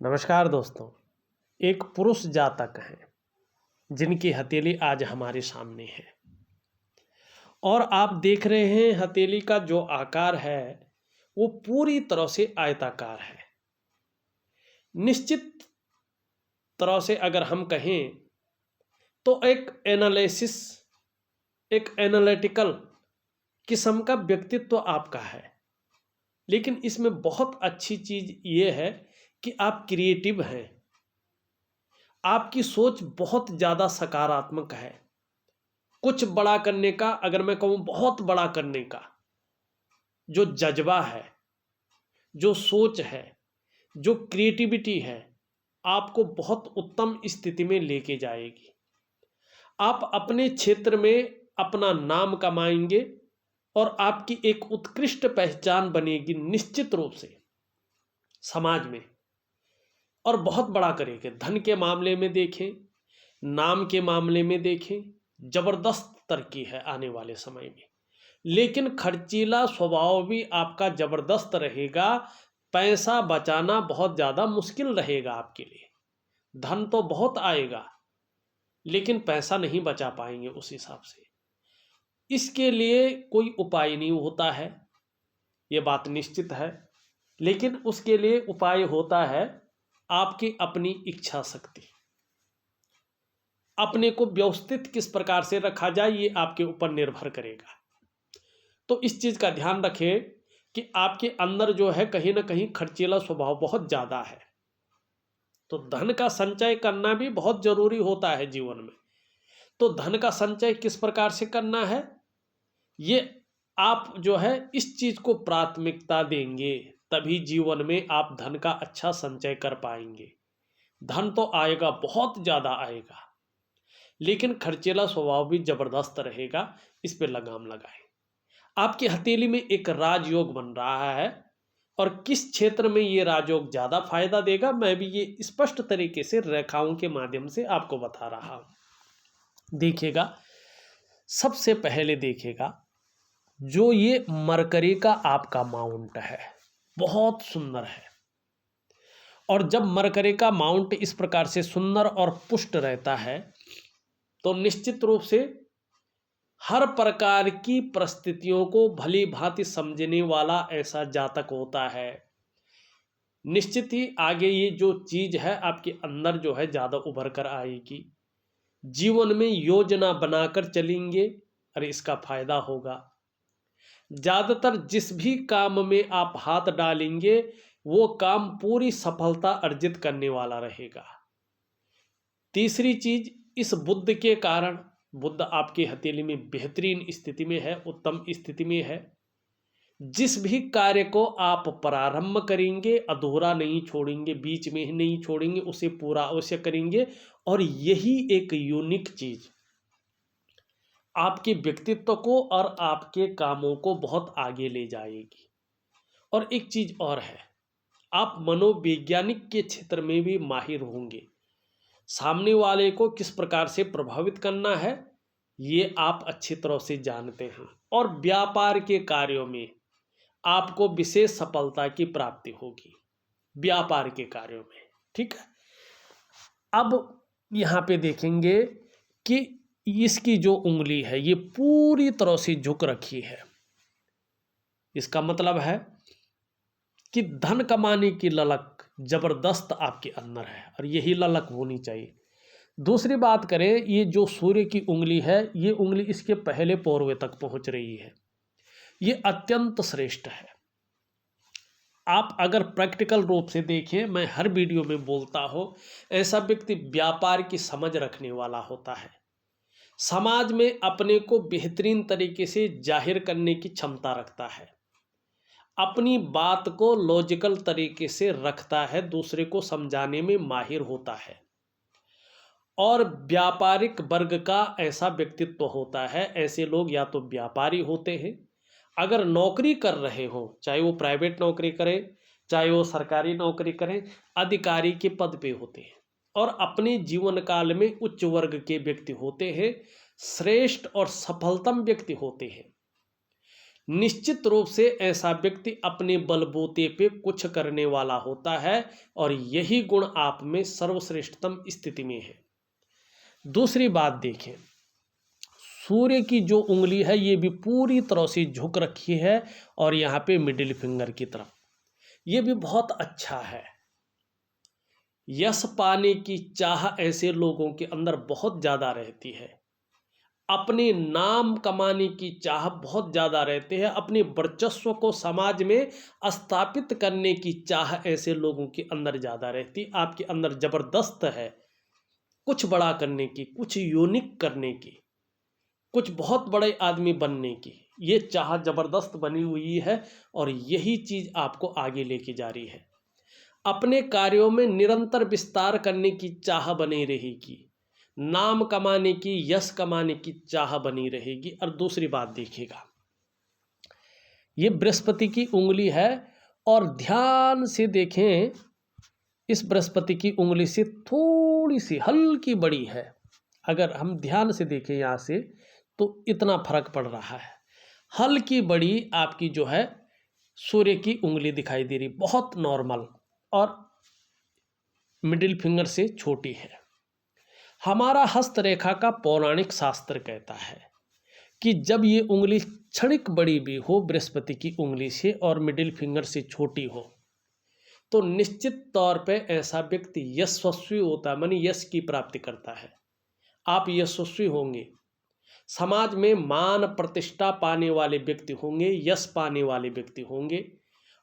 नमस्कार दोस्तों। एक पुरुष जातक हैं जिनकी हथेली आज हमारे सामने है और आप देख रहे हैं हथेली का जो आकार है वो पूरी तरह से आयताकार है। निश्चित तरह से अगर हम कहें तो एक एनालिटिकल किस्म का व्यक्तित्व आपका है, लेकिन इसमें बहुत अच्छी चीज ये है कि आप क्रिएटिव हैं। आपकी सोच बहुत ज़्यादा सकारात्मक है। कुछ बड़ा करने का, अगर मैं कहूँ बहुत बड़ा करने का जो जज्बा है, जो सोच है, जो क्रिएटिविटी है, आपको बहुत उत्तम स्थिति में लेके जाएगी। आप अपने क्षेत्र में अपना नाम कमाएंगे और आपकी एक उत्कृष्ट पहचान बनेगी निश्चित रूप से समाज में, और बहुत बड़ा करेंगे। धन के मामले में देखें, नाम के मामले में देखें, जबरदस्त तरक्की है आने वाले समय में। लेकिन खर्चीला स्वभाव भी आपका जबरदस्त रहेगा। पैसा बचाना बहुत ज़्यादा मुश्किल रहेगा आपके लिए। धन तो बहुत आएगा लेकिन पैसा नहीं बचा पाएंगे उस हिसाब से। इसके लिए कोई उपाय नहीं होता है, ये बात निश्चित है। लेकिन उसके लिए उपाय होता है आपकी अपनी इच्छा शक्ति। अपने को व्यवस्थित किस प्रकार से रखा जाए ये आपके ऊपर निर्भर करेगा। तो इस चीज का ध्यान रखें कि आपके अंदर जो है कहीं ना कहीं खर्चीला स्वभाव बहुत ज्यादा है। तो धन का संचय करना भी बहुत जरूरी होता है जीवन में। तो धन का संचय किस प्रकार से करना है, ये आप जो है इस चीज को प्राथमिकता देंगे तभी जीवन में आप धन का अच्छा संचय कर पाएंगे। धन तो आएगा, बहुत ज्यादा आएगा, लेकिन खर्चीला स्वभाव भी जबरदस्त रहेगा। इस पे लगाम लगाएं। आपकी हथेली में एक राजयोग बन रहा है और किस क्षेत्र में ये राजयोग ज्यादा फायदा देगा मैं भी ये स्पष्ट तरीके से रेखाओं के माध्यम से आपको बता रहा हूं। देखिएगा, सबसे पहले देखिएगा जो ये मरकरी का आपका माउंट है बहुत सुंदर है। और जब मरकरी का माउंट इस प्रकार से सुंदर और पुष्ट रहता है तो निश्चित रूप से हर प्रकार की परिस्थितियों को भली भांति समझने वाला ऐसा जातक होता है। निश्चित ही आगे ये जो चीज है आपके अंदर जो है ज्यादा उभर कर आएगी। जीवन में योजना बनाकर चलेंगे और इसका फायदा होगा। ज्यादातर जिस भी काम में आप हाथ डालेंगे वो काम पूरी सफलता अर्जित करने वाला रहेगा। तीसरी चीज, इस बुध के कारण, बुध आपकी हथेली में बेहतरीन स्थिति में है, उत्तम स्थिति में है। जिस भी कार्य को आप प्रारंभ करेंगे अधूरा नहीं छोड़ेंगे, बीच में ही नहीं छोड़ेंगे, उसे पूरा अवश्य करेंगे। और यही एक यूनिक चीज आपके व्यक्तित्व को और आपके कामों को बहुत आगे ले जाएगी। और एक चीज और है, आप मनोवैज्ञानिक के क्षेत्र में भी माहिर होंगे। सामने वाले को किस प्रकार से प्रभावित करना है ये आप अच्छी तरह से जानते हैं। और व्यापार के कार्यों में आपको विशेष सफलता की प्राप्ति होगी, व्यापार के कार्यों में। ठीक है, अब यहां पे देखेंगे कि इसकी जो उंगली है ये पूरी तरह से झुक रखी है। इसका मतलब है कि धन कमाने की ललक जबरदस्त आपके अंदर है और यही ललक होनी चाहिए। दूसरी बात करें, ये जो सूर्य की उंगली है ये उंगली इसके पहले पौरवे तक पहुंच रही है, ये अत्यंत श्रेष्ठ है। आप अगर प्रैक्टिकल रूप से देखें, मैं हर वीडियो में बोलता हूं, ऐसा व्यक्ति व्यापार की समझ रखने वाला होता है। समाज में अपने को बेहतरीन तरीके से जाहिर करने की क्षमता रखता है, अपनी बात को लॉजिकल तरीके से रखता है, दूसरे को समझाने में माहिर होता है। और व्यापारिक वर्ग का ऐसा व्यक्तित्व होता है, ऐसे लोग या तो व्यापारी होते हैं, अगर नौकरी कर रहे हो, चाहे वो प्राइवेट नौकरी करें चाहे वो सरकारी नौकरी करें, अधिकारी के पद पे होते हैं और अपने जीवन काल में उच्च वर्ग के व्यक्ति होते हैं, श्रेष्ठ और सफलतम व्यक्ति होते हैं। निश्चित रूप से ऐसा व्यक्ति अपने बलबूते पे कुछ करने वाला होता है और यही गुण आप में सर्वश्रेष्ठतम स्थिति में है। दूसरी बात देखें, सूर्य की जो उंगली है ये भी पूरी तरह से झुक रखी है और यहाँ पे मिडिल फिंगर की तरफ, ये भी बहुत अच्छा है। यश पाने की चाह ऐसे लोगों के अंदर बहुत ज़्यादा रहती है, अपने नाम कमाने की चाह बहुत ज़्यादा रहते हैं, अपने वर्चस्व को समाज में स्थापित करने की चाह ऐसे लोगों के अंदर ज़्यादा रहती। आपके अंदर ज़बरदस्त है कुछ बड़ा करने की, कुछ यूनिक करने की, कुछ बहुत बड़े आदमी बनने की, ये चाह ज़बरदस्त बनी हुई है और यही चीज़ आपको आगे लेके जा रही है। अपने कार्यों में निरंतर विस्तार करने की चाह बनी रहेगी, नाम कमाने की, यश कमाने की चाह बनी रहेगी। और दूसरी बात देखिएगा, ये बृहस्पति की उंगली है और ध्यान से देखें, इस बृहस्पति की उंगली से थोड़ी सी हल्की बड़ी है, अगर हम ध्यान से देखें यहाँ से तो इतना फर्क पड़ रहा है। हल्की बड़ी आपकी जो है सूर्य की उंगली दिखाई दे रही, बहुत नॉर्मल, और मिडिल फिंगर से छोटी है। हमारा हस्तरेखा का पौराणिक शास्त्र कहता है कि जब ये उंगली क्षणिक बड़ी भी हो बृहस्पति की उंगली से और मिडिल फिंगर से छोटी हो तो निश्चित तौर पे ऐसा व्यक्ति यशस्वी होता है, मानी यश की प्राप्ति करता है। आप यशस्वी होंगे, समाज में मान प्रतिष्ठा पाने वाले व्यक्ति होंगे, यश पाने वाले व्यक्ति होंगे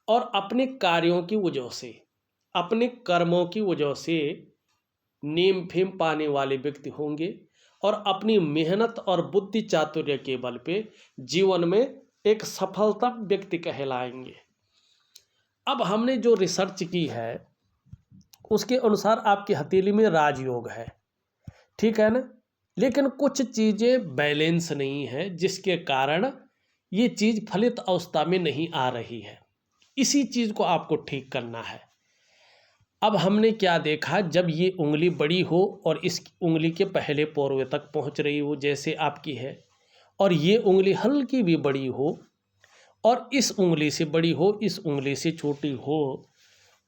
और अपने कार्यों की वजह से, अपने कर्मों की वजह से नेम फेम पाने वाले व्यक्ति होंगे और अपनी मेहनत और बुद्धि चातुर्य के बल पे जीवन में एक सफलता व्यक्ति कहलाएंगे। अब हमने जो रिसर्च की है उसके अनुसार आपकी हथेली में राजयोग है, ठीक है ना, लेकिन कुछ चीज़ें बैलेंस नहीं है जिसके कारण ये चीज़ फलित अवस्था में नहीं आ रही है। इसी चीज़ को आपको ठीक करना है। अब हमने क्या देखा, जब ये उंगली बड़ी हो और इस उंगली के पहले पोरवे तक पहुंच रही हो जैसे आपकी है, और ये उंगली हल्की भी बड़ी हो और इस उंगली से बड़ी हो, इस उंगली से छोटी हो,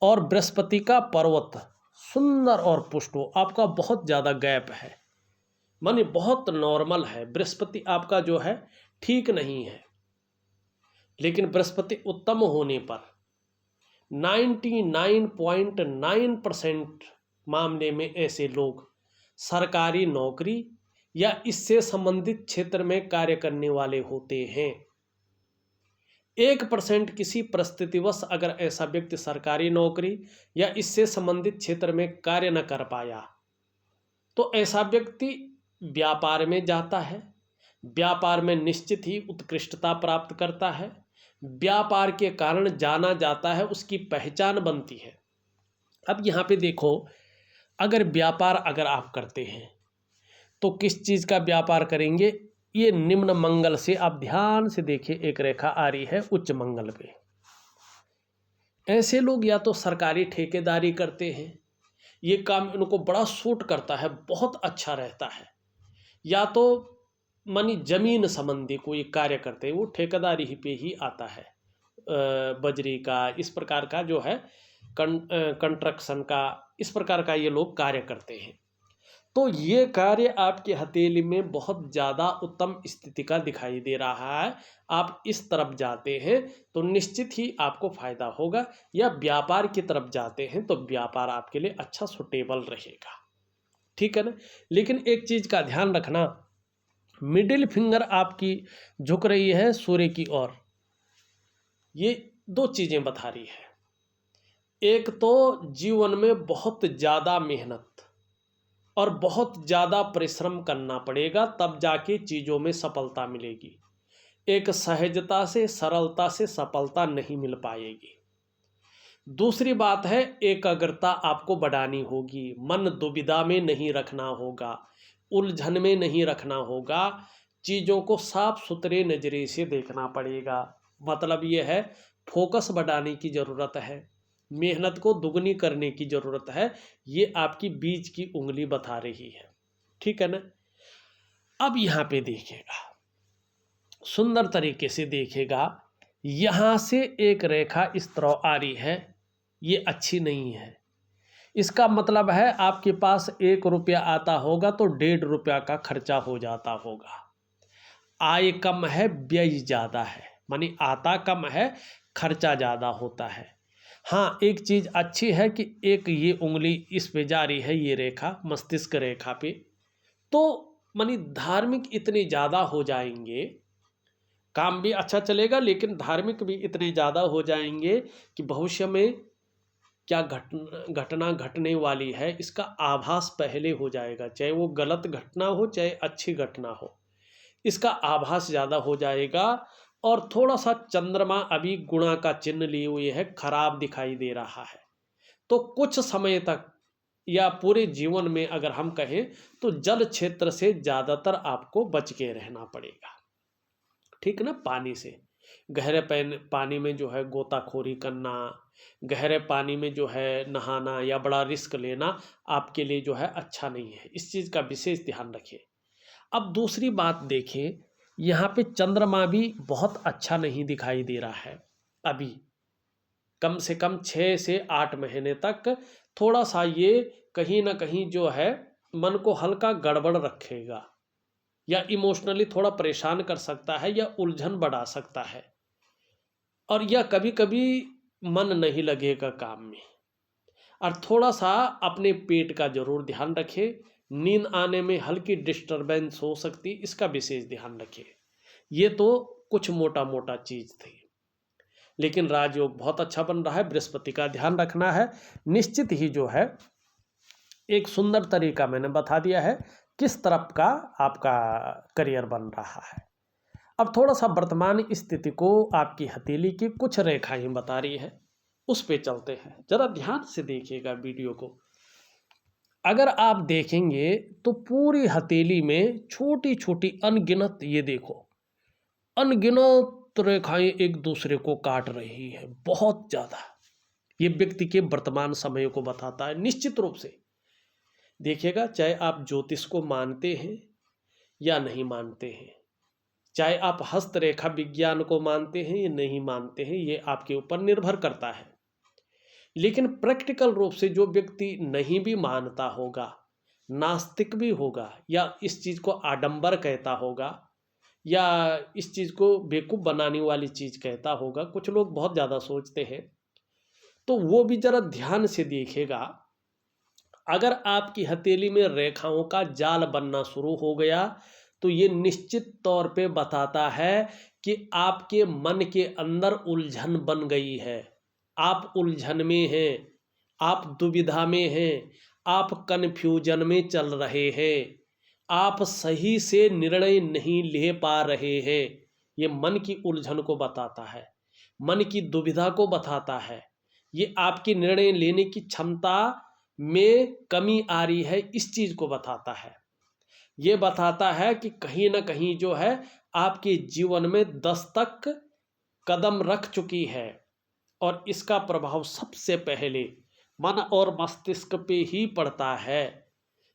और बृहस्पति का पर्वत सुंदर और पुष्ट हो, आपका बहुत ज़्यादा गैप है, माने बहुत नॉर्मल है। बृहस्पति आपका जो है ठीक नहीं है, लेकिन बृहस्पति उत्तम होने पर 99.9% मामले में ऐसे लोग सरकारी नौकरी या इससे संबंधित क्षेत्र में कार्य करने वाले होते हैं। 1% किसी परिस्थितिवश अगर ऐसा व्यक्ति सरकारी नौकरी या इससे संबंधित क्षेत्र में कार्य न कर पाया तो ऐसा व्यक्ति व्यापार में जाता है, व्यापार में निश्चित ही उत्कृष्टता प्राप्त करता है, व्यापार के कारण जाना जाता है, उसकी पहचान बनती है। अब यहाँ पे देखो, अगर व्यापार अगर आप करते हैं तो किस चीज़ का व्यापार करेंगे, ये निम्न मंगल से, आप ध्यान से देखिए एक रेखा आ रही है उच्च मंगल पे। ऐसे लोग या तो सरकारी ठेकेदारी करते हैं, ये काम इनको बड़ा सूट करता है, बहुत अच्छा रहता है, या तो मानी जमीन संबंधी कोई कार्य करते हैं, वो ठेकेदारी ही पे ही आता है, बजरी का, इस प्रकार का जो है कंस्ट्रक्शन का, इस प्रकार का ये लोग कार्य करते हैं। तो ये कार्य आपकी हथेली में बहुत ज़्यादा उत्तम स्थिति का दिखाई दे रहा है, आप इस तरफ जाते हैं तो निश्चित ही आपको फायदा होगा, या व्यापार की तरफ जाते हैं तो व्यापार आपके लिए अच्छा सुटेबल रहेगा, ठीक है ना। लेकिन एक चीज़ का ध्यान रखना, मिडिल फिंगर आपकी झुक रही है सूर्य की ओर, ये दो चीज़ें बता रही है। एक तो जीवन में बहुत ज़्यादा मेहनत और बहुत ज़्यादा परिश्रम करना पड़ेगा, तब जाके चीज़ों में सफलता मिलेगी। एक सहजता से, सरलता से सफलता नहीं मिल पाएगी। दूसरी बात है, एकाग्रता आपको बढ़ानी होगी, मन दुविधा में नहीं रखना होगा, उलझन में नहीं रखना होगा, चीज़ों को साफ सुथरे नज़रिए से देखना पड़ेगा। मतलब ये है, फोकस बढ़ाने की ज़रूरत है, मेहनत को दुगनी करने की ज़रूरत है, ये आपकी बीच की उंगली बता रही है, ठीक है ना। अब यहाँ पे देखिएगा, सुंदर तरीके से देखिएगा, यहाँ से एक रेखा इस तरह आ रही है, ये अच्छी नहीं है। इसका मतलब है आपके पास 1 रुपया आता होगा तो 1.5 रुपया का खर्चा हो जाता होगा। आय कम है, व्यय ज़्यादा है, मानी आता कम है, खर्चा ज़्यादा होता है। हाँ, एक चीज़ अच्छी है कि एक ये उंगली इस पे जा रही है, ये रेखा मस्तिष्क रेखा पे, तो मानी धार्मिक इतने ज़्यादा हो जाएंगे, काम भी अच्छा चलेगा लेकिन धार्मिक भी इतने ज़्यादा हो जाएंगे कि भविष्य में क्या घटना घटने वाली है इसका आभास पहले हो जाएगा, चाहे वो गलत घटना हो चाहे अच्छी घटना हो, इसका आभास ज़्यादा हो जाएगा। और थोड़ा सा चंद्रमा अभी गुणा का चिन्ह लिए हुए है, खराब दिखाई दे रहा है, तो कुछ समय तक या पूरे जीवन में अगर हम कहें तो जल क्षेत्र से ज़्यादातर आपको बच के रहना पड़ेगा, ठीक ना। पानी से, गहरे पानी में जो है गोताखोरी करना, गहरे पानी में जो है नहाना या बड़ा रिस्क लेना आपके लिए जो है अच्छा नहीं है, इस चीज़ का विशेष ध्यान रखिए। अब दूसरी बात देखें, यहाँ पे चंद्रमा भी बहुत अच्छा नहीं दिखाई दे रहा है अभी, कम से कम 6 से 8 महीने तक थोड़ा सा ये कहीं ना कहीं जो है मन को हल्का गड़बड़ रखेगा, या इमोशनली थोड़ा परेशान कर सकता है, या उलझन बढ़ा सकता है, और या कभी कभी मन नहीं लगेगा काम में। और थोड़ा सा अपने पेट का जरूर ध्यान रखें, नींद आने में हल्की डिस्टरबेंस हो सकती, इसका विशेष ध्यान रखें। ये तो कुछ मोटा मोटा चीज़ थी, लेकिन राजयोग बहुत अच्छा बन रहा है, बृहस्पति का ध्यान रखना है। निश्चित ही जो है एक सुंदर तरीका मैंने बता दिया है किस तरफ का आपका करियर बन रहा है। अब थोड़ा सा वर्तमान स्थिति को आपकी हथेली की कुछ रेखाएं बता रही है, उस पे चलते हैं, जरा ध्यान से देखिएगा वीडियो को। अगर आप देखेंगे तो पूरी हथेली में छोटी छोटी अनगिनत, ये देखो अनगिनत रेखाएं एक दूसरे को काट रही है, बहुत ज्यादा। ये व्यक्ति के वर्तमान समय को बताता है निश्चित रूप से। देखिएगा, चाहे आप ज्योतिष को मानते हैं या नहीं मानते हैं, चाहे आप हस्तरेखा विज्ञान को मानते हैं या नहीं मानते हैं, ये आपके ऊपर निर्भर करता है। लेकिन प्रैक्टिकल रूप से जो व्यक्ति नहीं भी मानता होगा, नास्तिक भी होगा, या इस चीज़ को आडंबर कहता होगा, या इस चीज़ को बेवकूफ़ बनाने वाली चीज़ कहता होगा, कुछ लोग बहुत ज़्यादा सोचते हैं, तो वो भी ज़रा ध्यान से देखेगा। अगर आपकी हथेली में रेखाओं का जाल बनना शुरू हो गया तो ये निश्चित तौर पे बताता है कि आपके मन के अंदर उलझन बन गई है, आप उलझन में हैं, आप दुविधा में हैं, आप कन्फ्यूजन में चल रहे हैं, आप सही से निर्णय नहीं ले पा रहे हैं। ये मन की उलझन को बताता है, मन की दुविधा को बताता है, ये आपकी निर्णय लेने की क्षमता में कमी आ रही है, इस चीज़ को बताता है। ये बताता है कि कहीं ना कहीं जो है आपके जीवन में दस्तक कदम रख चुकी है, और इसका प्रभाव सबसे पहले मन और मस्तिष्क पे ही पड़ता है।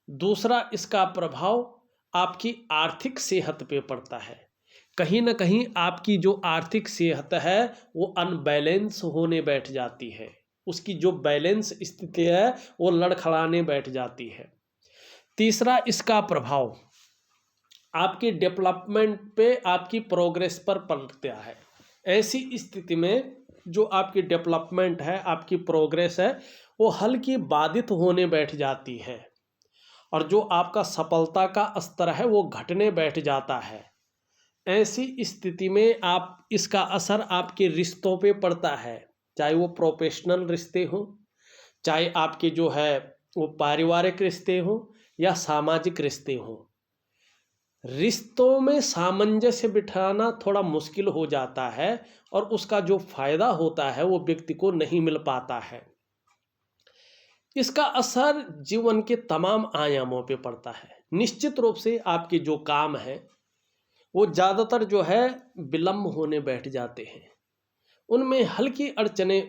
दूसरा, इसका प्रभाव आपकी आर्थिक सेहत पे पड़ता है। कहीं ना कहीं आपकी जो आर्थिक सेहत है वो अनबैलेंस होने बैठ जाती है, उसकी जो बैलेंस स्थिति है वो लड़खड़ाने बैठ जाती है। तीसरा, इसका प्रभाव आपकी डेवलपमेंट पे, आपकी प्रोग्रेस पर पड़ता है। ऐसी स्थिति में जो आपकी डेवलपमेंट है, आपकी प्रोग्रेस है, वो हल्की बाधित होने बैठ जाती है, और जो आपका सफलता का स्तर है वो घटने बैठ जाता है। ऐसी स्थिति में आप, इसका असर आपके रिश्तों पे पड़ता है, चाहे वो प्रोफेशनल रिश्ते हों, चाहे आपके जो है वो पारिवारिक रिश्ते हों या सामाजिक रिश्ते हों। रिश्तों में सामंजस्य बिठाना थोड़ा मुश्किल हो जाता है, और उसका जो फायदा होता है वो व्यक्ति को नहीं मिल पाता है। इसका असर जीवन के तमाम आयामों पे पड़ता है। निश्चित रूप से आपके जो काम है वो ज़्यादातर जो है विलम्ब होने बैठ जाते हैं, उनमें हल्की अड़चने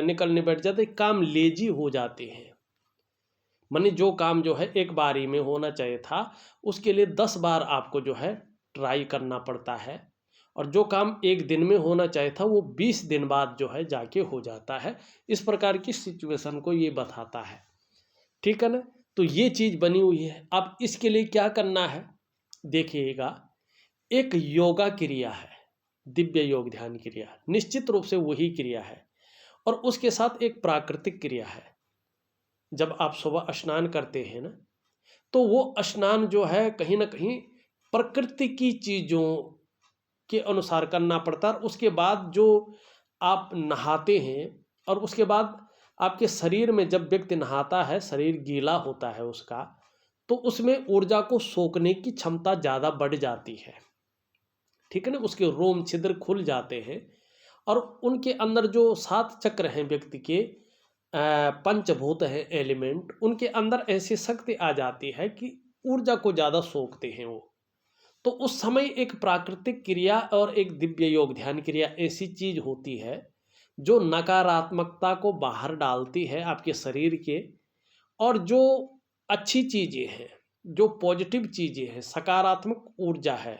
निकलने बैठ जाते, काम लेजी हो जाते हैं। माने जो काम जो है एक बारी में होना चाहिए था, उसके लिए 10 बार आपको जो है ट्राई करना पड़ता है, और जो काम एक दिन में होना चाहिए था वो 20 दिन बाद जो है जाके हो जाता है। इस प्रकार की सिचुएशन को ये बताता है, ठीक है ना। तो ये चीज़ बनी हुई है। अब इसके लिए क्या करना है, देखिएगा, एक योगा क्रिया है, दिव्य योग ध्यान क्रिया, निश्चित रूप से वही क्रिया है, और उसके साथ एक प्राकृतिक क्रिया है। जब आप सुबह स्नान करते हैं ना, तो वो स्नान जो है कहीं ना कहीं प्रकृति की चीज़ों के अनुसार करना पड़ता है। और उसके बाद जो आप नहाते हैं, और उसके बाद आपके शरीर में जब व्यक्ति नहाता है, शरीर गीला होता है उसका, तो उसमें ऊर्जा को सोखने की क्षमता ज़्यादा बढ़ जाती है, ठीक है ना। उसके रोम छिद्र खुल जाते हैं, और उनके अंदर जो 7 चक्र हैं व्यक्ति के, पंचभूत हैं एलिमेंट, उनके अंदर ऐसी शक्ति आ जाती है कि ऊर्जा को ज़्यादा सोखते हैं वो। तो उस समय एक प्राकृतिक क्रिया और एक दिव्य योग ध्यान क्रिया ऐसी चीज होती है जो नकारात्मकता को बाहर डालती है आपके शरीर के, और जो अच्छी चीजें हैं, जो पॉजिटिव चीजें हैं, सकारात्मक ऊर्जा है,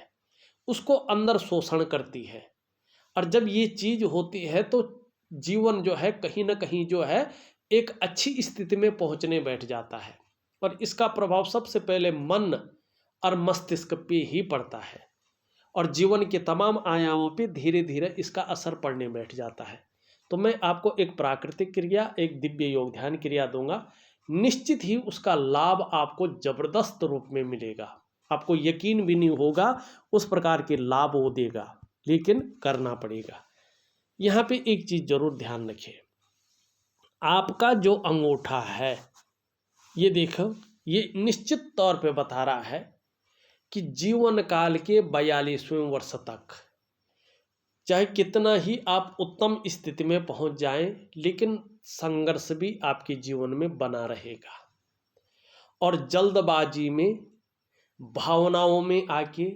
उसको अंदर शोषण करती है। और जब ये चीज होती है तो जीवन जो है कहीं ना कहीं जो है एक अच्छी स्थिति में पहुंचने बैठ जाता है। और इसका प्रभाव सबसे पहले मन और मस्तिष्क पे ही पड़ता है, और जीवन के तमाम आयामों पे धीरे धीरे इसका असर पड़ने बैठ जाता है। तो मैं आपको एक प्राकृतिक क्रिया, एक दिव्य योग ध्यान क्रिया दूंगा, निश्चित ही उसका लाभ आपको जबरदस्त रूप में मिलेगा। आपको यकीन भी नहीं होगा उस प्रकार के लाभ वो देगा, लेकिन करना पड़ेगा। यहाँ पे एक चीज जरूर ध्यान रखिए, आपका जो अंगूठा है, ये देखो, ये निश्चित तौर पे बता रहा है कि जीवन काल के 42वें वर्ष तक चाहे कितना ही आप उत्तम स्थिति में पहुंच जाएं, लेकिन संघर्ष भी आपके जीवन में बना रहेगा। और जल्दबाजी में, भावनाओं में आके,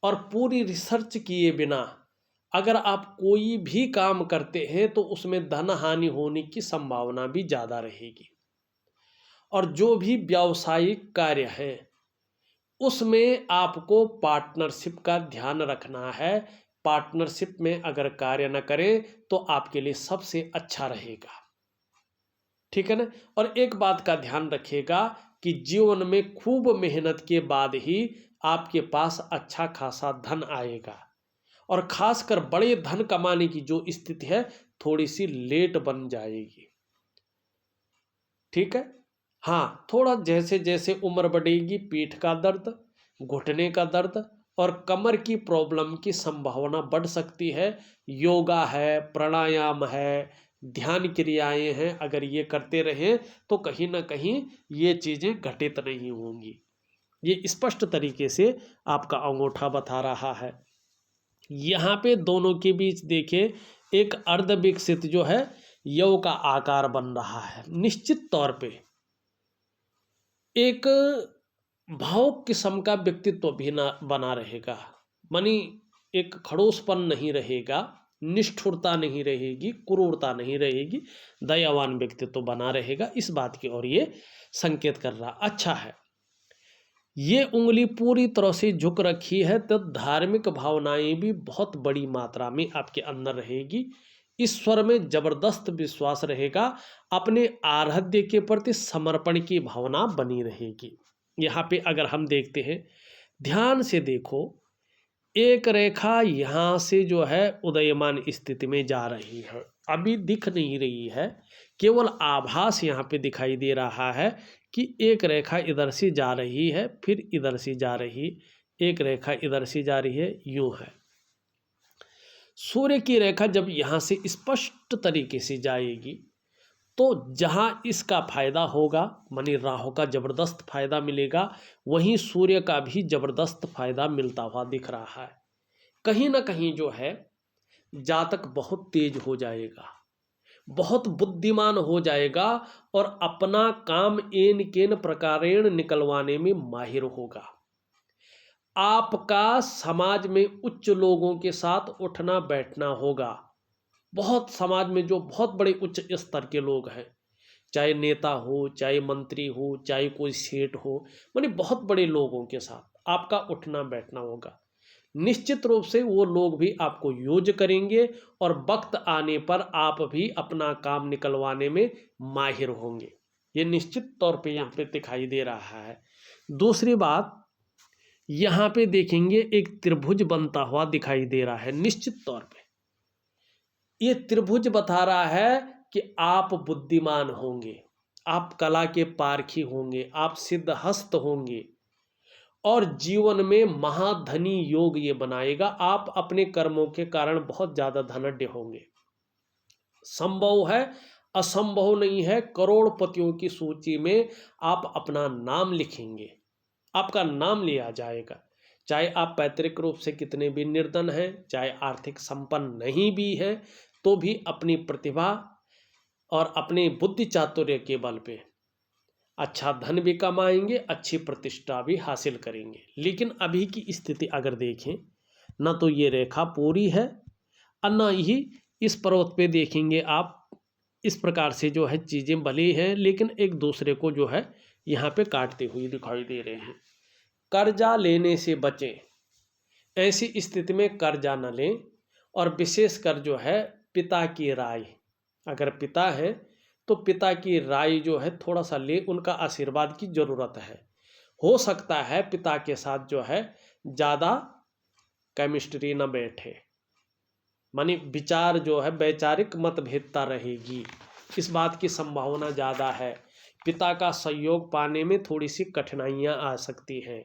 और पूरी रिसर्च किए बिना अगर आप कोई भी काम करते हैं तो उसमें धन हानि होने की संभावना भी ज़्यादा रहेगी। और जो भी व्यावसायिक कार्य है उसमें आपको पार्टनरशिप का ध्यान रखना है। पार्टनरशिप में अगर कार्य न करें तो आपके लिए सबसे अच्छा रहेगा, ठीक है ना। और एक बात का ध्यान रखिएगा कि जीवन में खूब मेहनत के बाद ही आपके पास अच्छा खासा धन आएगा, और खासकर बड़े धन कमाने की जो स्थिति है थोड़ी सी लेट बन जाएगी, ठीक है। हाँ, थोड़ा जैसे जैसे उम्र बढ़ेगी पीठ का दर्द, घुटने का दर्द और कमर की प्रॉब्लम की संभावना बढ़ सकती है। योगा है, प्राणायाम है, ध्यान क्रियाएं हैं, अगर ये करते रहें तो कहीं ना कहीं ये चीज़ें घटित नहीं होंगी। ये स्पष्ट तरीके से आपका अंगूठा बता रहा है। यहाँ पे दोनों के बीच देखिए एक अर्ध विकसित जो है यव का आकार बन रहा है। निश्चित तौर पे एक भावुक किस्म का व्यक्तित्व भी ना बना रहेगा, मानी एक खड़ूसपन नहीं रहेगा, निष्ठुरता नहीं रहेगी, क्रूरता नहीं रहेगी, दयावान व्यक्तित्व बना रहेगा। इस बात की ओर ये संकेत कर रहा। अच्छा है, ये उंगली पूरी तरह से झुक रखी है तो धार्मिक भावनाएं भी बहुत बड़ी मात्रा में आपके अंदर रहेगी। ईश्वर में जबरदस्त विश्वास रहेगा, अपने आराध्य के प्रति समर्पण की भावना बनी रहेगी। यहाँ पे अगर हम देखते हैं, ध्यान से देखो, एक रेखा यहाँ से जो है उदयमान स्थिति में जा रही है, अभी दिख नहीं रही है, केवल आभास यहाँ पे दिखाई दे रहा है कि एक रेखा इधर से जा रही है, फिर इधर से जा रही, एक रेखा इधर से जा रही है, यूं है। सूर्य की रेखा जब यहाँ से स्पष्ट तरीके से जाएगी तो जहाँ इसका फायदा होगा, मानी राहु का जबरदस्त फायदा मिलेगा, वहीं सूर्य का भी जबरदस्त फायदा मिलता हुआ दिख रहा है। कहीं ना कहीं जो है जातक बहुत तेज हो जाएगा, बहुत बुद्धिमान हो जाएगा, और अपना काम एन केन प्रकारेण निकलवाने में माहिर होगा। आपका समाज में उच्च लोगों के साथ उठना बैठना होगा। बहुत समाज में जो बहुत बड़े उच्च स्तर के लोग हैं, चाहे नेता हो, चाहे मंत्री हो, चाहे कोई सेठ हो, माने बहुत बड़े लोगों के साथ आपका उठना बैठना होगा। निश्चित रूप से वो लोग भी आपको यूज करेंगे और वक्त आने पर आप भी अपना काम निकलवाने में माहिर होंगे। ये निश्चित तौर पे यहाँ पे दिखाई दे रहा है। दूसरी बात, यहाँ पे देखेंगे एक त्रिभुज बनता हुआ दिखाई दे रहा है। निश्चित तौर पे ये त्रिभुज बता रहा है कि आप बुद्धिमान होंगे, आप कला के पारखी होंगे, आप सिद्धहस्त होंगे और जीवन में महाधनी योग ये बनाएगा। आप अपने कर्मों के कारण बहुत ज़्यादा धनाढ्य होंगे। संभव है, असंभव नहीं है, करोड़पतियों की सूची में आप अपना नाम लिखेंगे, आपका नाम लिया जाएगा। चाहे आप पैतृक रूप से कितने भी निर्धन हैं, चाहे आर्थिक संपन्न नहीं भी हैं, तो भी अपनी प्रतिभा और अपने बुद्धि चातुर्य के बल पे अच्छा धन भी कमाएंगे, अच्छी प्रतिष्ठा भी हासिल करेंगे। लेकिन अभी की स्थिति अगर देखें, ना तो ये रेखा पूरी है और ना ही इस पर्वत पे देखेंगे आप इस प्रकार से जो है चीज़ें भली हैं, लेकिन एक दूसरे को जो है यहाँ पे काटते हुए दिखाई दे रहे हैं। कर्जा लेने से बचें, ऐसी स्थिति में कर्जा न लें। और विशेषकर जो है पिता की राय, अगर पिता है तो पिता की राय जो है थोड़ा सा ले, उनका आशीर्वाद की ज़रूरत है। हो सकता है पिता के साथ जो है ज़्यादा केमिस्ट्री न बैठे, मानी विचार जो है वैचारिक मतभेदता रहेगी, इस बात की संभावना ज़्यादा है। पिता का सहयोग पाने में थोड़ी सी कठिनाइयाँ आ सकती हैं।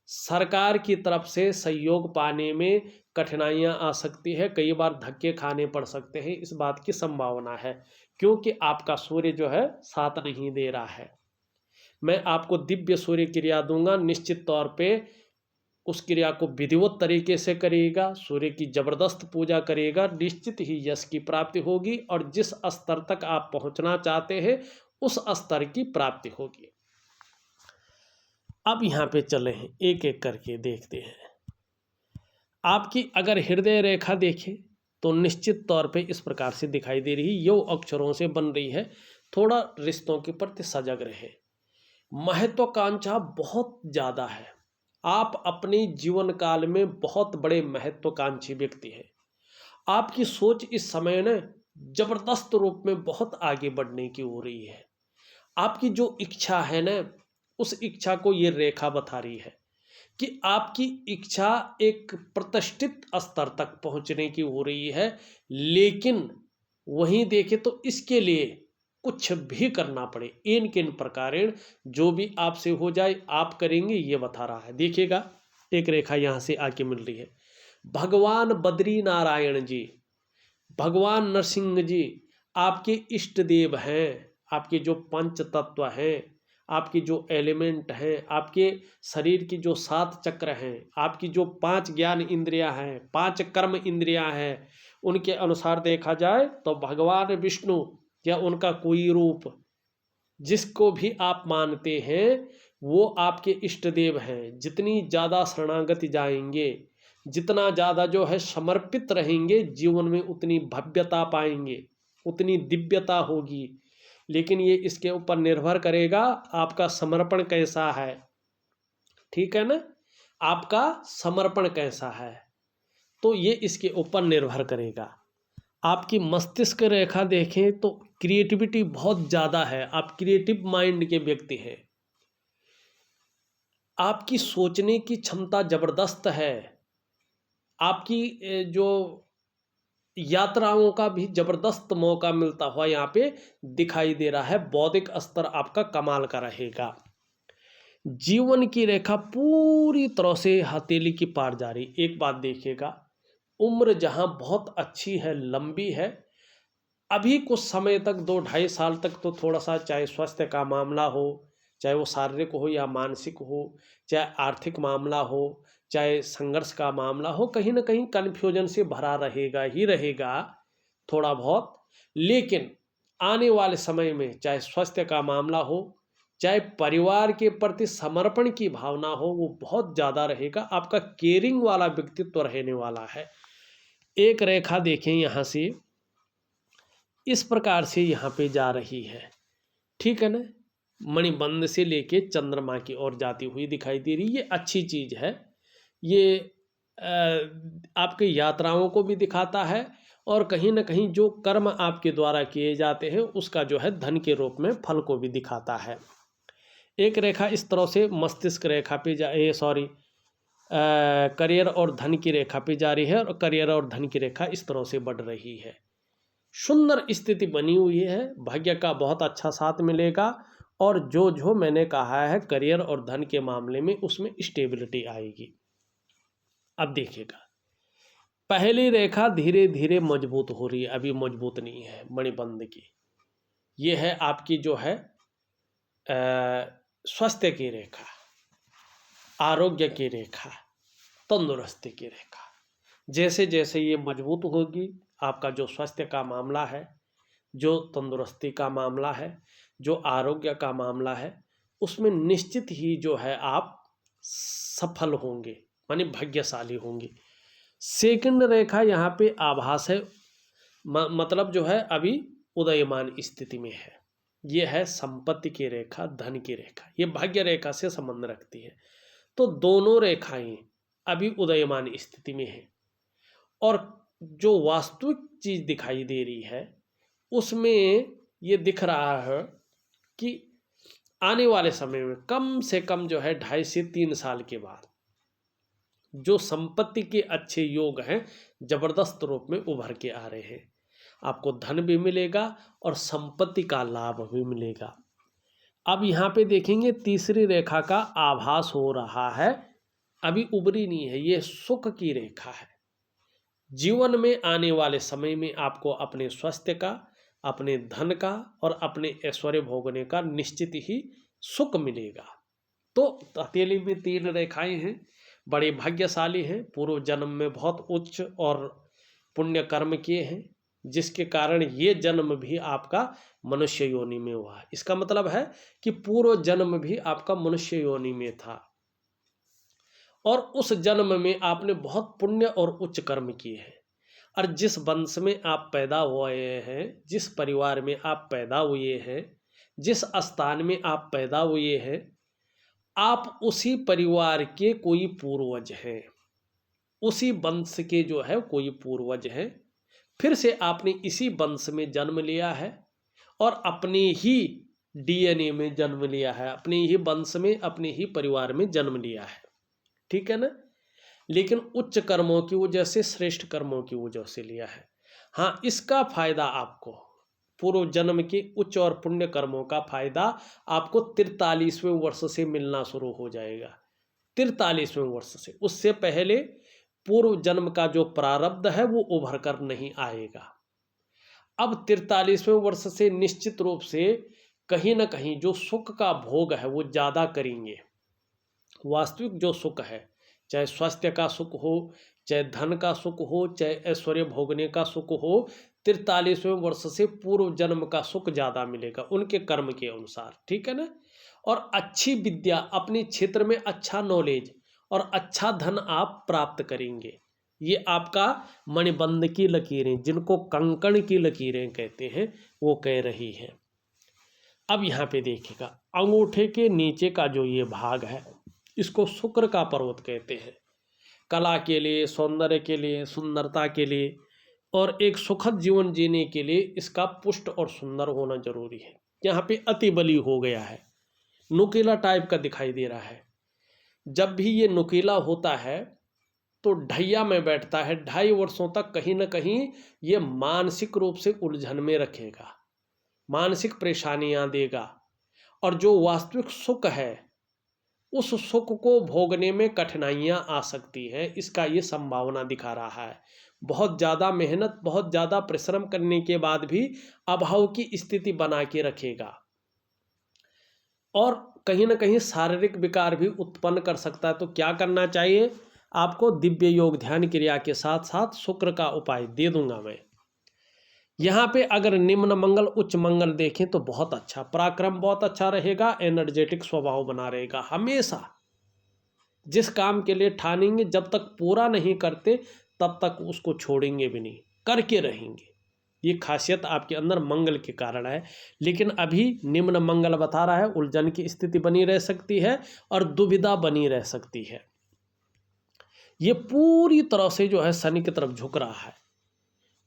सरकार की तरफ से सहयोग पाने में कठिनाइयाँ आ सकती है, कई बार धक्के खाने पड़ सकते हैं, इस बात की संभावना है, क्योंकि आपका सूर्य जो है साथ नहीं दे रहा है। मैं आपको दिव्य सूर्य क्रिया दूंगा, निश्चित तौर पे उस क्रिया को विधिवत तरीके से करिएगा, सूर्य की जबरदस्त पूजा करिएगा, निश्चित ही यश की प्राप्ति होगी और जिस स्तर तक आप पहुंचना चाहते हैं उस स्तर की प्राप्ति होगी। अब यहाँ पे चले हैं, एक एक करके देखते हैं। आपकी अगर हृदय रेखा देखें तो निश्चित तौर पे इस प्रकार से दिखाई दे रही है, यो अक्षरों से बन रही है। थोड़ा रिश्तों के प्रति सजग रहे, महत्वाकांक्षा बहुत ज़्यादा है। आप अपने जीवन काल में बहुत बड़े महत्वाकांक्षी व्यक्ति हैं। आपकी सोच इस समय न जबरदस्त रूप में बहुत आगे बढ़ने की हो रही है। आपकी जो इच्छा है न, उस इच्छा को ये रेखा बता रही है कि आपकी इच्छा एक प्रतिष्ठित स्तर तक पहुंचने की हो रही है। लेकिन वहीं देखें तो इसके लिए कुछ भी करना पड़े, इन किन प्रकारेण जो भी आपसे हो जाए आप करेंगे, ये बता रहा है। देखिएगा एक रेखा यहाँ से आके मिल रही है। भगवान बद्री नारायण जी, भगवान नरसिंह जी आपके इष्ट देव हैं। आपके जो पंच तत्व हैं, आपकी जो एलिमेंट हैं, आपके शरीर की जो 7 चक्र हैं, आपकी जो 5 ज्ञान इंद्रियां हैं, 5 कर्म इंद्रियां हैं, उनके अनुसार देखा जाए तो भगवान विष्णु या उनका कोई रूप जिसको भी आप मानते हैं वो आपके इष्ट देव हैं। जितनी ज़्यादा शरणागति जाएंगे, जितना ज़्यादा जो है समर्पित रहेंगे, जीवन में उतनी भव्यता पाएंगे, उतनी दिव्यता होगी। लेकिन ये इसके ऊपर निर्भर करेगा आपका समर्पण कैसा है, ठीक है ना, आपका समर्पण कैसा है, तो ये इसके ऊपर निर्भर करेगा। आपकी मस्तिष्क रेखा देखें तो क्रिएटिविटी बहुत ज़्यादा है, आप क्रिएटिव माइंड के व्यक्ति हैं। आपकी सोचने की क्षमता ज़बरदस्त है। आपकी जो यात्राओं का भी ज़बरदस्त मौका मिलता हुआ यहाँ पे दिखाई दे रहा है। बौद्धिक स्तर आपका कमाल का रहेगा। जीवन की रेखा पूरी तरह से हथेली की पार जा रही। एक बात देखिएगा, उम्र जहाँ बहुत अच्छी है, लंबी है, अभी कुछ समय तक 2-2.5 साल तक तो थोड़ा सा, चाहे स्वास्थ्य का मामला हो, चाहे वो शारीरिक हो या मानसिक हो, चाहे आर्थिक मामला हो, चाहे संघर्ष का मामला हो, कहीं ना कहीं कन्फ्यूजन से भरा रहेगा ही रहेगा थोड़ा बहुत। लेकिन आने वाले समय में चाहे स्वास्थ्य का मामला हो, चाहे परिवार के प्रति समर्पण की भावना हो, वो बहुत ज़्यादा रहेगा। आपका केयरिंग वाला व्यक्तित्व रहने वाला है। एक रेखा देखें यहाँ से इस प्रकार से यहाँ पे जा रही है, ठीक है ना, मणिबंध से लेके चंद्रमा की ओर जाती हुई दिखाई दे रही है। ये अच्छी चीज़ है। ये आपकी यात्राओं को भी दिखाता है और कहीं न कहीं जो कर्म आपके द्वारा किए जाते हैं उसका जो है धन के रूप में फल को भी दिखाता है। एक रेखा इस तरह से मस्तिष्क रेखा पे करियर और धन की रेखा पे जा रही है और करियर और धन की रेखा इस तरह से बढ़ रही है। सुंदर स्थिति बनी हुई है, भाग्य का बहुत अच्छा साथ मिलेगा और जो मैंने कहा है करियर और धन के मामले में उसमें स्टेबिलिटी आएगी। अब देखिएगा, पहली रेखा धीरे धीरे मजबूत हो रही है, अभी मजबूत नहीं है मणिबंध की। ये है आपकी जो है स्वास्थ्य की रेखा, आरोग्य की रेखा, तंदुरुस्ती की रेखा। जैसे जैसे ये मजबूत होगी, आपका जो स्वास्थ्य का मामला है, जो तंदुरुस्ती का मामला है, जो आरोग्य का मामला है, उसमें निश्चित ही जो है आप सफल होंगे, माने भाग्यशाली होंगे। सेकंड रेखा यहाँ पे आभास है, मतलब जो है अभी उदयमान स्थिति में है। ये है संपत्ति की रेखा, धन की रेखा, ये भाग्य रेखा से संबंध रखती है। तो दोनों रेखाएं अभी उदयमान स्थिति में है और जो वास्तविक चीज दिखाई दे रही है उसमें ये दिख रहा है कि आने वाले समय में कम से कम जो है 2.5 से 3 साल के बाद जो संपत्ति के अच्छे योग हैं जबरदस्त रूप में उभर के आ रहे हैं। आपको धन भी मिलेगा और संपत्ति का लाभ भी मिलेगा। अब यहाँ पे देखेंगे तीसरी रेखा का आभास हो रहा है, अभी उभरी नहीं है, ये सुख की रेखा है। जीवन में आने वाले समय में आपको अपने स्वास्थ्य का, अपने धन का और अपने ऐश्वर्य भोगने का निश्चित ही सुख मिलेगा। तो हथेली में 3 रेखाएं हैं, बड़े भाग्यशाली हैं, पूर्व जन्म में बहुत उच्च और पुण्य कर्म किए हैं जिसके कारण ये जन्म भी आपका मनुष्य योनि में हुआ। इसका मतलब है कि पूर्व जन्म भी आपका मनुष्य योनि में था और उस जन्म में आपने बहुत पुण्य और उच्च कर्म किए हैं। और जिस वंश में आप पैदा हुए हैं, जिस परिवार में आप पैदा हुए हैं, जिस स्थान में आप पैदा हुए हैं, आप उसी परिवार के कोई पूर्वज हैं, उसी वंश के जो है कोई पूर्वज हैं। फिर से आपने इसी वंश में जन्म लिया है और अपने ही डीएनए में जन्म लिया है, अपने ही वंश में, अपने ही परिवार में जन्म लिया है, ठीक है ना। लेकिन उच्च कर्मों की वजह से, श्रेष्ठ कर्मों की वजह से लिया है। हाँ, इसका फायदा आपको पूर्व जन्म के उच्च और पुण्य कर्मों का फायदा आपको 43वें वर्ष से मिलना शुरू हो जाएगा। 43वें वर्ष से, उससे पहले पूर्व जन्म का जो प्रारब्ध है वो उभर कर नहीं आएगा। अब 43वें वर्ष से निश्चित रूप से कहीं ना कहीं जो सुख का भोग है वो ज़्यादा करेंगे। वास्तविक जो सुख है, चाहे स्वास्थ्य का सुख हो, चाहे धन का सुख हो, चाहे ऐश्वर्य भोगने का सुख हो, 43वें वर्ष से पूर्व जन्म का सुख ज़्यादा मिलेगा उनके कर्म के अनुसार, ठीक है ना। और अच्छी विद्या, अपने क्षेत्र में अच्छा नॉलेज और अच्छा धन आप प्राप्त करेंगे। ये आपका मणिबंध की लकीरें, जिनको कंकण की लकीरें कहते हैं, वो कह रही हैं। अब यहाँ पे देखिएगा, अंगूठे के नीचे का जो ये भाग है इसको शुक्र का पर्वत कहते हैं। कला के लिए, सौंदर्य के लिए, सुंदरता के लिए और एक सुखद जीवन जीने के लिए इसका पुष्ट और सुंदर होना जरूरी है। यहाँ पे अति बली हो गया है, नुकीला टाइप का दिखाई दे रहा है। जब भी ये नुकीला होता है तो ढैया में बैठता है, 2.5 वर्षों तक कहीं ना कहीं ये मानसिक रूप से उलझन में रखेगा, मानसिक परेशानियां देगा और जो वास्तविक सुख है उस सुख को भोगने में कठिनाइयां आ सकती हैं, इसका ये संभावना दिखा रहा है। बहुत ज़्यादा मेहनत, बहुत ज़्यादा परिश्रम करने के बाद भी अभाव की स्थिति बना के रखेगा और कहीं ना कहीं शारीरिक विकार भी उत्पन्न कर सकता है। तो क्या करना चाहिए आपको? दिव्य योग ध्यान क्रिया के साथ साथ शुक्र का उपाय दे दूंगा मैं। यहाँ पे अगर निम्न मंगल उच्च मंगल देखें तो बहुत अच्छा, पराक्रम बहुत अच्छा रहेगा, एनर्जेटिक स्वभाव बना रहेगा। हमेशा जिस काम के लिए ठानेंगे, जब तक पूरा नहीं करते तब तक उसको छोड़ेंगे भी नहीं, करके रहेंगे। ये खासियत आपके अंदर मंगल के कारण है। लेकिन अभी निम्न मंगल बता रहा है उलझन की स्थिति बनी रह सकती है और दुविधा बनी रह सकती है। ये पूरी तरह से जो है शनि की तरफ झुक रहा है।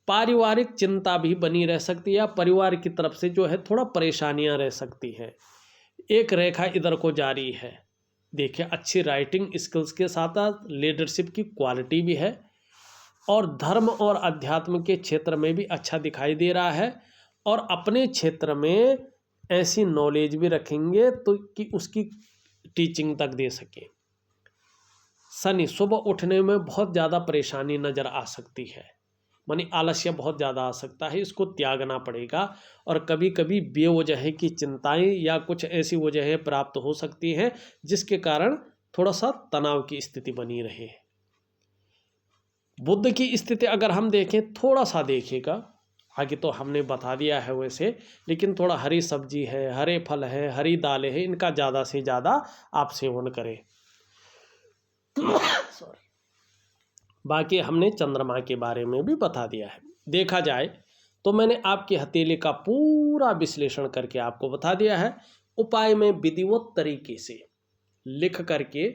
पारिवारिक चिंता भी बनी रह सकती है, या परिवार की तरफ से जो है थोड़ा परेशानियां रह सकती है। एक रेखा इधर को जारी है। देखिए, अच्छी राइटिंग स्किल्स के साथ साथ लीडरशिप की क्वालिटी भी है, और धर्म और अध्यात्म के क्षेत्र में भी अच्छा दिखाई दे रहा है, और अपने क्षेत्र में ऐसी नॉलेज भी रखेंगे तो कि उसकी टीचिंग तक दे सकें। शनि सुबह उठने में बहुत ज़्यादा परेशानी नज़र आ सकती है, मानी आलस्य बहुत ज़्यादा आ सकता है, इसको त्यागना पड़ेगा। और कभी कभी बेवजह की चिंताएं या कुछ ऐसी वजहें प्राप्त हो सकती हैं जिसके कारण थोड़ा सा तनाव की स्थिति बनी रहे। बुध की स्थिति अगर हम देखें, थोड़ा सा देखिएगा, आगे तो हमने बता दिया है वैसे, लेकिन थोड़ा हरी सब्जी है, हरे फल है, हरी दालें हैं, इनका ज़्यादा से ज़्यादा आप सेवन करें। सॉरी। बाकी हमने चंद्रमा के बारे में भी बता दिया है। देखा जाए तो मैंने आपके हथेली का पूरा विश्लेषण करके आपको बता दिया है। उपाय में विधिवत तरीके से लिख करके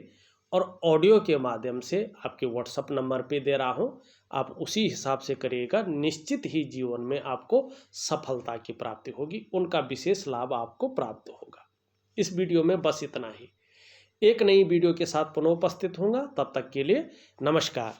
और ऑडियो के माध्यम से आपके व्हाट्सएप नंबर पे दे रहा हूँ, आप उसी हिसाब से करिएगा। निश्चित ही जीवन में आपको सफलता की प्राप्ति होगी, उनका विशेष लाभ आपको प्राप्त होगा। इस वीडियो में बस इतना ही। एक नई वीडियो के साथ पुनः उपस्थित होऊंगा, तब तक के लिए नमस्कार।